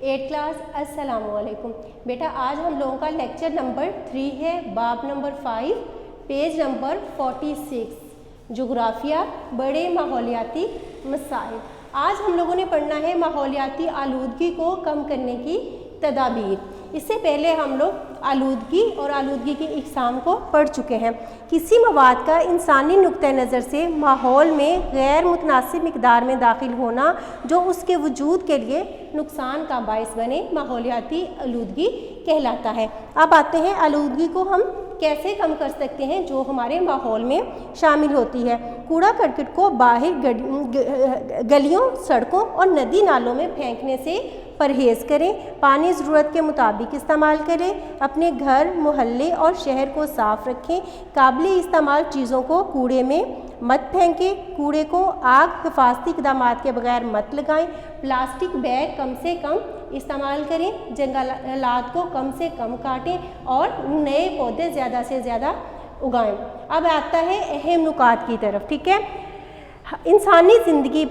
Eight class अस्सलाम वालेकुम। बेटा आज हम लोगों का लेक्चर नंबर 3 है, बाब नंबर 5, पेज नंबर 46, जोग्राफिया बड़े माहौलियाती मसाइल। आज हम लोगों ने पढ़ना है माहौलियाती आलूदगी को कम करने की तदाबीर। इससे पहले हम लोग आलूदगी और आलूदगी की इकसाम को पढ़ चुके हैं। किसी मवाद का इंसानी नुक्ते नज़र से माहौल में गैर मुतनासिब मिकदार में दाखिल होना जो उसके वजूद के लिए नुकसान का बायस बने, माहौलियाती आलूदगी कहलाता है। अब आते हैं आलूदगी को हम कैसे कम कर सकते हैं जो हमारे माहौल में शामिल होती है। कूड़ा करकट को बाहर गलियों, सड़कों और नदी नालों में फेंकने से परहेज़ करें। पानी ज़रूरत के मुताबिक इस्तेमाल करें। अपने घर, मोहल्ले और शहर को साफ़ रखें। काबिल इस्तेमाल चीज़ों को कूड़े में मत फेंकें। कूड़े को आग हिफाजती इक़दामात के बगैर मत लगाएं। प्लास्टिक बैग कम से कम इस्तेमाल करें। जंगलात को कम से कम काटें और नए पौधे ज़्यादा से ज़्यादा उगाएं। अब आता है अहम नुकात की तरफ, ठीक है। इंसानी ज़िंदगी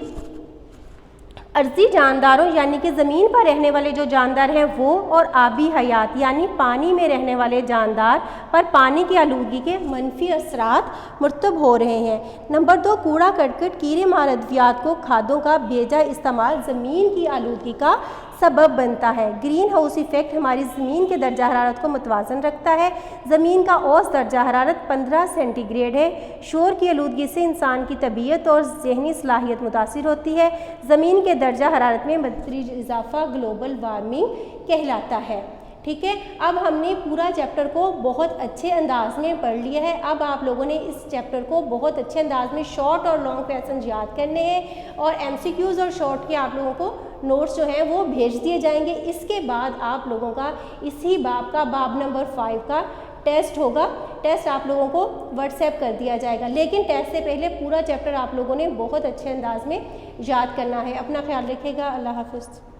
अर्जी जानदारों यानी कि ज़मीन पर रहने वाले जो जानदार हैं वो और आबी हयात यानी पानी में रहने वाले जानदार पर पानी की आलूदगी के मनफी असरात मुरतब हो रहे हैं। नंबर 2, कूड़ा करकट, कीड़े मार अद्वियात को खादों का बेजा इस्तेमाल ज़मीन की आलूदगी का सबब बनता है। ग्रीन हाउस इफ़ेक्ट हमारी ज़मीन के दर्जा हरारत को मुतवाज़न रखता है। ज़मीन का औसत दर्जा हरारत 15 सेंटीग्रेड है। शोर की आलूदगी से इंसान की तबीयत और जहनी सलाहियत मुतासिर होती है। ज़मीन के दर्जा हरारत में मदरीज इजाफा ग्लोबल वार्मिंग कहलाता है, ठीक है। अब हमने पूरा चैप्टर को बहुत अच्छे अंदाज में पढ़ लिया है। अब आप लोगों ने इस चैप्टर को बहुत अच्छे अंदाज में शॉर्ट और लॉन्ग क्वेश्चन याद करने हैं और एमसीक्यूज़ और शॉर्ट के आप लोगों को नोट्स जो हैं वो भेज दिए जाएंगे। इसके बाद आप लोगों का इसी बाब का बाब नंबर 5 का टेस्ट होगा। टेस्ट आप लोगों को व्हाट्सएप कर दिया जाएगा, लेकिन टेस्ट से पहले पूरा चैप्टर आप लोगों ने बहुत अच्छे अंदाज में याद करना है। अपना ख्याल रखिएगा। अल्लाह हाफ़िज़।